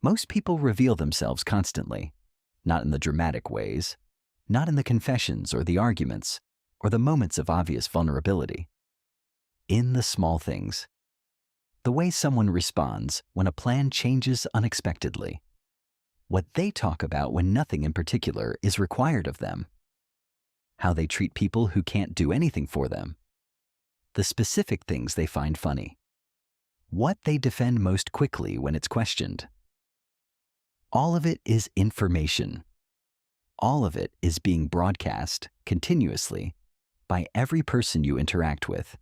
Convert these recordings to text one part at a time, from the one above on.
Most people reveal themselves constantly, not in the dramatic ways, not in the confessions or the arguments, or the moments of obvious vulnerability. In the small things. The way someone responds when a plan changes unexpectedly. What they talk about when nothing in particular is required of them. How they treat people who can't do anything for them. The specific things they find funny. What they defend most quickly when it's questioned. All of it is information. All of it is being broadcast continuously by every person you interact with.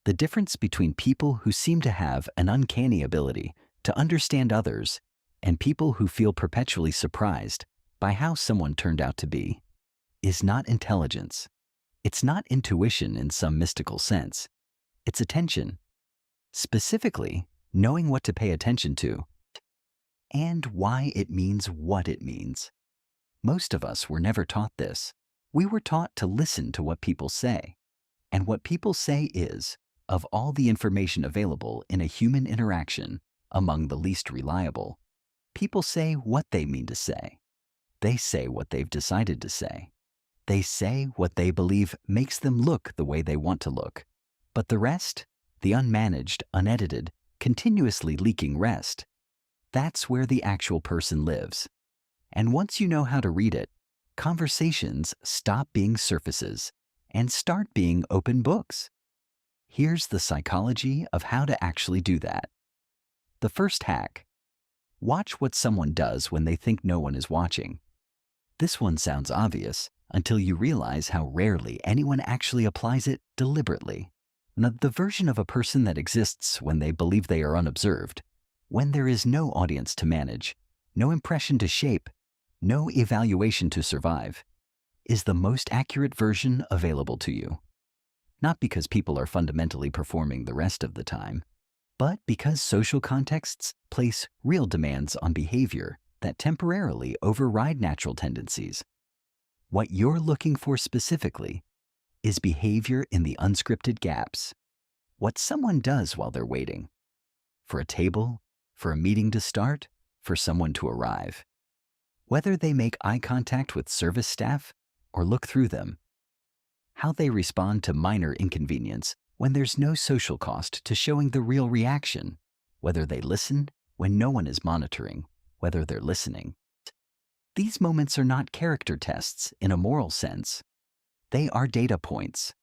The difference between people who seem to have an uncanny ability to understand others and people who feel perpetually surprised by how someone turned out to be is not intelligence. It's not intuition in some mystical sense. It's attention. Specifically, knowing what to pay attention to and why it means what it means. Most of us were never taught this. We were taught to listen to what people say. And what people say is, of all the information available in a human interaction, among the least reliable. People say what they mean to say. They say what they've decided to say. They say what they believe makes them look the way they want to look. But the rest, the unmanaged, unedited, continuously leaking rest, that's where the actual person lives. And once you know how to read it, conversations stop being surfaces and start being open books. Here's the psychology of how to actually do that. The first hack. Watch what someone does when they think no one is watching. This one sounds obvious until you realize how rarely anyone actually applies it deliberately. The version of a person that exists when they believe they are unobserved, when there is no audience to manage, no impression to shape, no evaluation to survive, is the most accurate version available to you. Not because people are fundamentally performing the rest of the time, but because social contexts place real demands on behavior that temporarily override natural tendencies. What you're looking for specifically is behavior in the unscripted gaps. What someone does while they're waiting. For a table, for a meeting to start, for someone to arrive. Whether they make eye contact with service staff or look through them. How they respond to minor inconvenience when there's no social cost to showing the real reaction. Whether they listen when no one is monitoring, whether they're listening. These moments are not character tests in a moral sense. They are data points.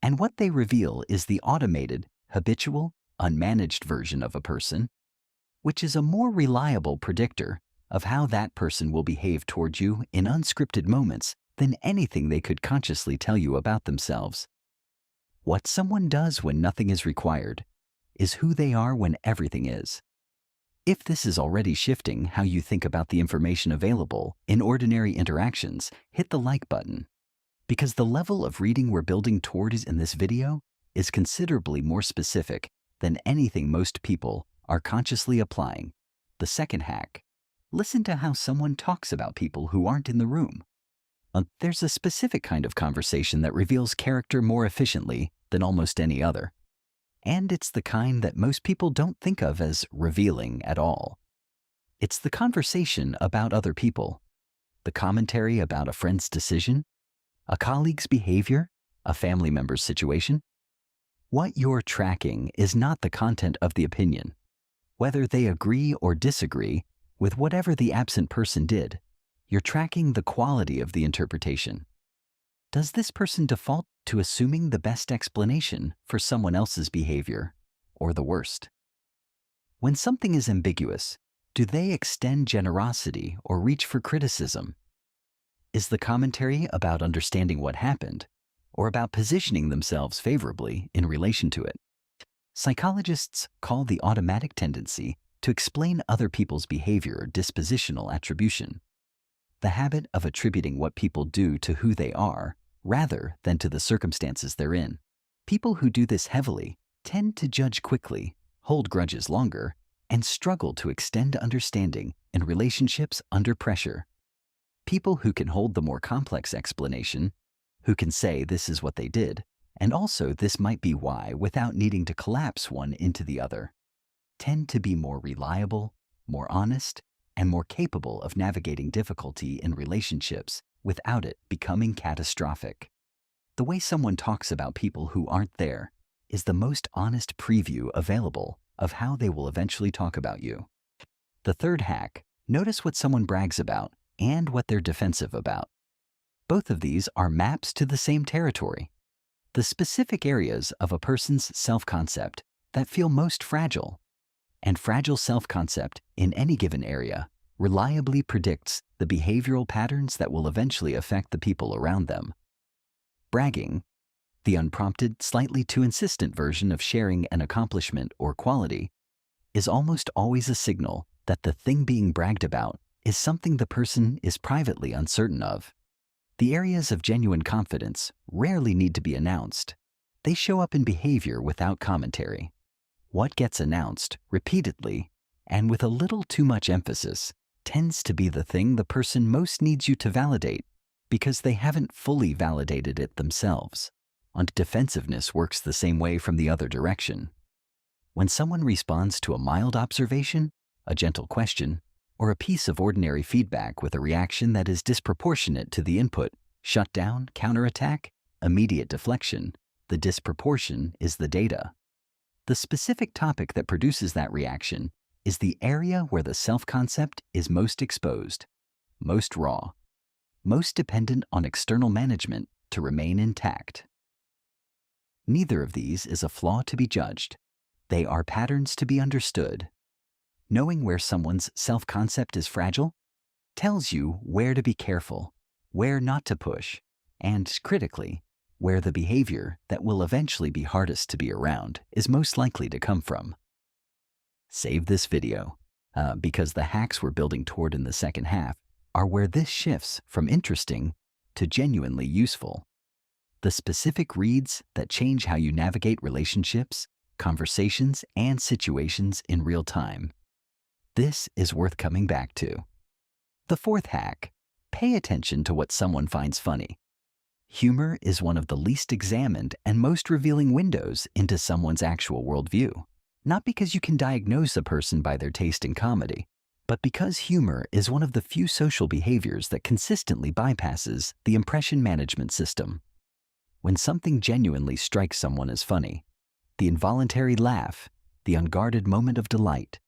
And what they reveal is the automated, habitual, unmanaged version of a person, which is a more reliable predictor of how that person will behave toward you in unscripted moments than anything they could consciously tell you about themselves. What someone does when nothing is required is who they are when everything is. If this is already shifting how you think about the information available in ordinary interactions, hit the like button. Because the level of reading we're building toward in this video is considerably more specific than anything most people are consciously applying. The second hack. Listen to how someone talks about people who aren't in the room. There's a specific kind of conversation that reveals character more efficiently than almost any other. And it's the kind that most people don't think of as revealing at all. It's the conversation about other people, the commentary about a friend's decision, a colleague's behavior, a family member's situation. What you're tracking is not the content of the opinion, whether they agree or disagree with whatever the absent person did. You're tracking the quality of the interpretation. Does this person default to assuming the best explanation for someone else's behavior, or the worst? When something is ambiguous, do they extend generosity or reach for criticism? Is the commentary about understanding what happened, or about positioning themselves favorably in relation to it? Psychologists call the automatic tendency to explain other people's behavior dispositional attribution, the habit of attributing what people do to who they are rather than to the circumstances they're in. People who do this heavily tend to judge quickly, hold grudges longer, and struggle to extend understanding in relationships under pressure. People who can hold the more complex explanation, who can say this is what they did, and also this might be why without needing to collapse one into the other, tend to be more reliable, more honest, and more capable of navigating difficulty in relationships without it becoming catastrophic. The way someone talks about people who aren't there is the most honest preview available of how they will eventually talk about you. The third hack: notice what someone brags about and what they're defensive about. Both of these are maps to the same territory, the specific areas of a person's self-concept that feel most fragile. And fragile self-concept in any given area reliably predicts the behavioral patterns that will eventually affect the people around them. Bragging, the unprompted, slightly too insistent version of sharing an accomplishment or quality, is almost always a signal that the thing being bragged about is something the person is privately uncertain of. The areas of genuine confidence rarely need to be announced. They show up in behavior without commentary. What gets announced repeatedly and with a little too much emphasis tends to be the thing the person most needs you to validate because they haven't fully validated it themselves. And defensiveness works the same way from the other direction. When someone responds to a mild observation, a gentle question, or a piece of ordinary feedback with a reaction that is disproportionate to the input, shutdown, counterattack, immediate deflection, the disproportion is the data. The specific topic that produces that reaction is the area where the self-concept is most exposed, most raw, most dependent on external management to remain intact. Neither of these is a flaw to be judged. They are patterns to be understood. Knowing where someone's self-concept is fragile tells you where to be careful, where not to push, and, critically, where the behavior that will eventually be hardest to be around is most likely to come from. Save this video, because the hacks we're building toward in the second half are where this shifts from interesting to genuinely useful. The specific reads that change how you navigate relationships, conversations, and situations in real time. This is worth coming back to. The fourth hack: pay attention to what someone finds funny. Humor is one of the least examined and most revealing windows into someone's actual worldview. Not because you can diagnose a person by their taste in comedy, but because humor is one of the few social behaviors that consistently bypasses the impression management system. When something genuinely strikes someone as funny, the involuntary laugh, the unguarded moment of delight,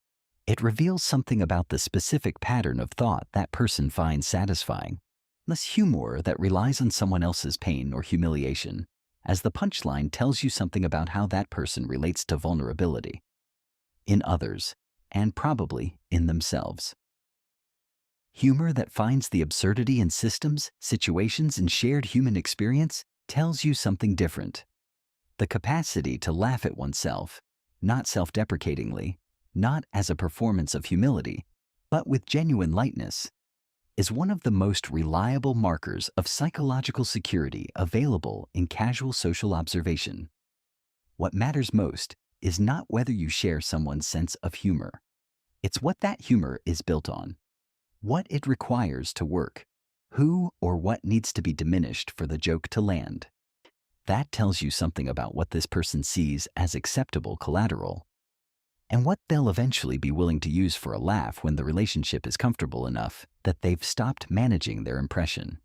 it reveals something about the specific pattern of thought that person finds satisfying. Less humor that relies on someone else's pain or humiliation, as the punchline tells you something about how that person relates to vulnerability in others, and probably in themselves. Humor that finds the absurdity in systems, situations, and shared human experience tells you something different. The capacity to laugh at oneself, not self-deprecatingly, not as a performance of humility, but with genuine lightness, is one of the most reliable markers of psychological security available in casual social observation. What matters most is not whether you share someone's sense of humor. It's what that humor is built on, what it requires to work, who or what needs to be diminished for the joke to land. That tells you something about what this person sees as acceptable collateral, and what they'll eventually be willing to use for a laugh when the relationship is comfortable enough that they've stopped managing their impression.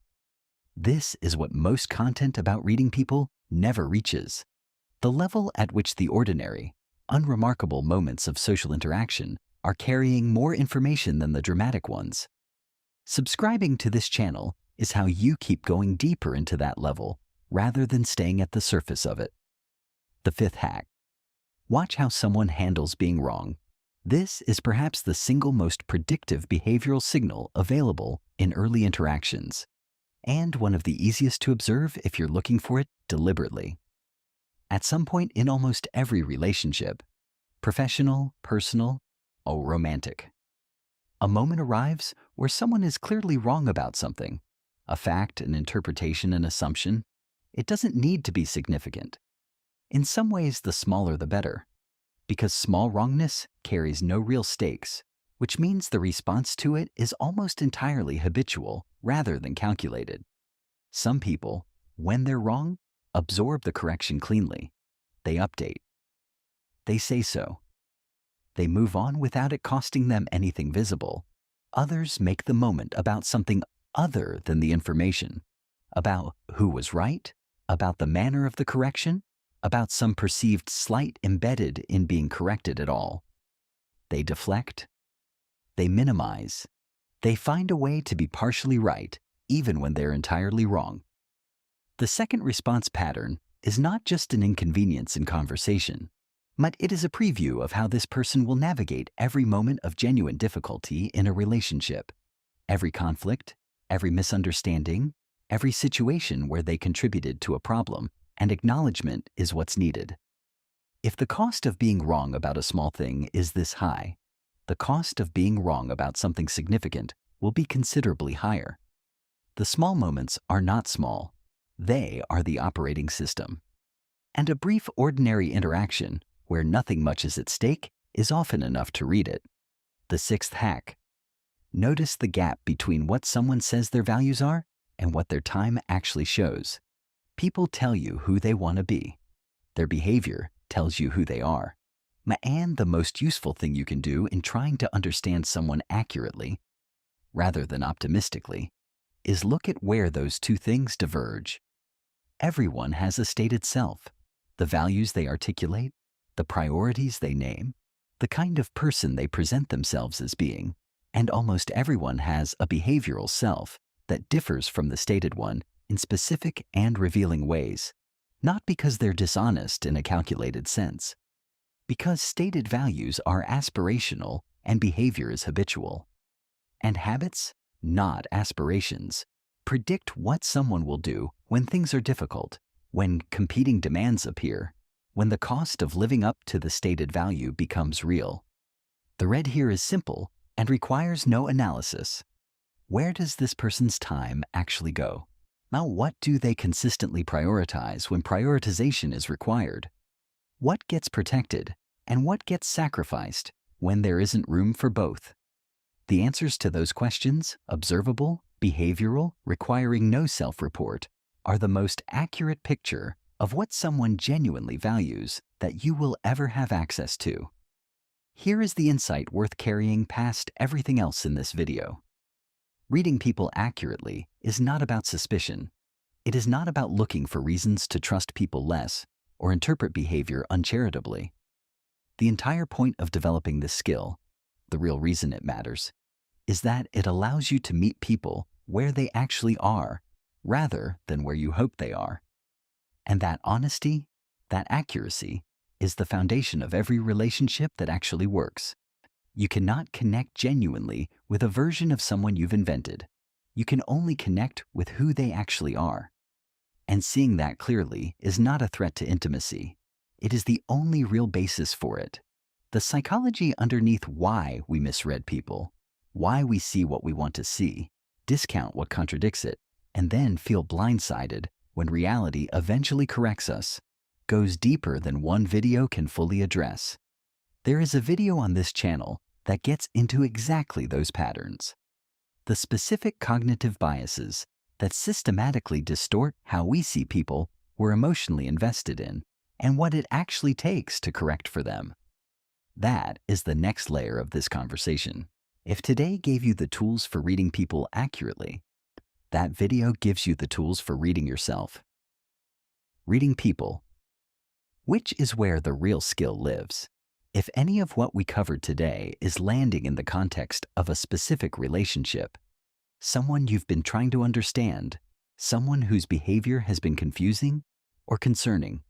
This is what most content about reading people never reaches: the level at which the ordinary, unremarkable moments of social interaction are carrying more information than the dramatic ones. Subscribing to this channel is how you keep going deeper into that level rather than staying at the surface of it. The fifth hack: watch how someone handles being wrong. This is perhaps the single most predictive behavioral signal available in early interactions, and one of the easiest to observe if you're looking for it deliberately. At some point in almost every relationship, professional, personal, or romantic, a moment arrives where someone is clearly wrong about something, a fact, an interpretation, an assumption. It doesn't need to be significant. In some ways, the smaller the better, because small wrongness carries no real stakes, which means the response to it is almost entirely habitual rather than calculated. Some people, when they're wrong, absorb the correction cleanly. They update. They say so. They move on without it costing them anything visible. Others make the moment about something other than the information, about who was right, about the manner of the correction, about some perceived slight embedded in being corrected at all. They deflect. They minimize. They find a way to be partially right, even when they're entirely wrong. The second response pattern is not just an inconvenience in conversation, but it is a preview of how this person will navigate every moment of genuine difficulty in a relationship, every conflict, every misunderstanding, every situation where they contributed to a problem, and acknowledgement is what's needed. If the cost of being wrong about a small thing is this high, the cost of being wrong about something significant will be considerably higher. The small moments are not small. They are the operating system. And a brief ordinary interaction where nothing much is at stake is often enough to read it. The sixth hack. Notice the gap between what someone says their values are and what their time actually shows. People tell you who they want to be. Their behavior tells you who they are. And the most useful thing you can do in trying to understand someone accurately, rather than optimistically, is look at where those two things diverge. Everyone has a stated self, the values they articulate, the priorities they name, the kind of person they present themselves as being, and almost everyone has a behavioral self that differs from the stated one in specific and revealing ways, not because they're dishonest in a calculated sense, because stated values are aspirational and behavior is habitual. And habits, not aspirations, predict what someone will do when things are difficult, when competing demands appear, when the cost of living up to the stated value becomes real. The red here is simple and requires no analysis. Where does this person's time actually go? Now, what do they consistently prioritize when prioritization is required? What gets protected and what gets sacrificed when there isn't room for both? The answers to those questions, observable, behavioral, requiring no self-report, are the most accurate picture of what someone genuinely values that you will ever have access to. Here is the insight worth carrying past everything else in this video. Reading people accurately is not about suspicion. It is not about looking for reasons to trust people less or interpret behavior uncharitably. The entire point of developing this skill, the real reason it matters, is that it allows you to meet people where they actually are, rather than where you hope they are. And that honesty, that accuracy, is the foundation of every relationship that actually works. You cannot connect genuinely with a version of someone you've invented. You can only connect with who they actually are. And seeing that clearly is not a threat to intimacy. It is the only real basis for it. The psychology underneath why we misread people, why we see what we want to see, discount what contradicts it, and then feel blindsided when reality eventually corrects us, goes deeper than one video can fully address. There is a video on this channel that gets into exactly those patterns. The specific cognitive biases that systematically distort how we see people we're emotionally invested in and what it actually takes to correct for them. That is the next layer of this conversation. If today gave you the tools for reading people accurately, that video gives you the tools for reading yourself. Reading people, which is where the real skill lives. If any of what we covered today is landing in the context of a specific relationship, someone you've been trying to understand, someone whose behavior has been confusing or concerning,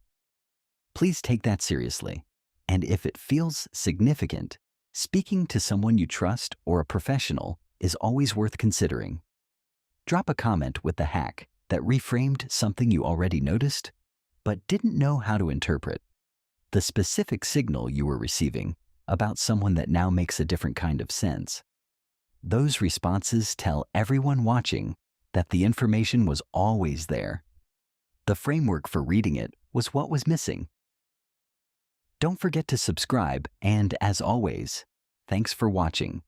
please take that seriously. And if it feels significant, speaking to someone you trust or a professional is always worth considering. Drop a comment with the hack that reframed something you already noticed but didn't know how to interpret. The specific signal you were receiving about someone that now makes a different kind of sense. Those responses tell everyone watching that the information was always there. The framework for reading it was what was missing. Don't forget to subscribe, and as always, thanks for watching.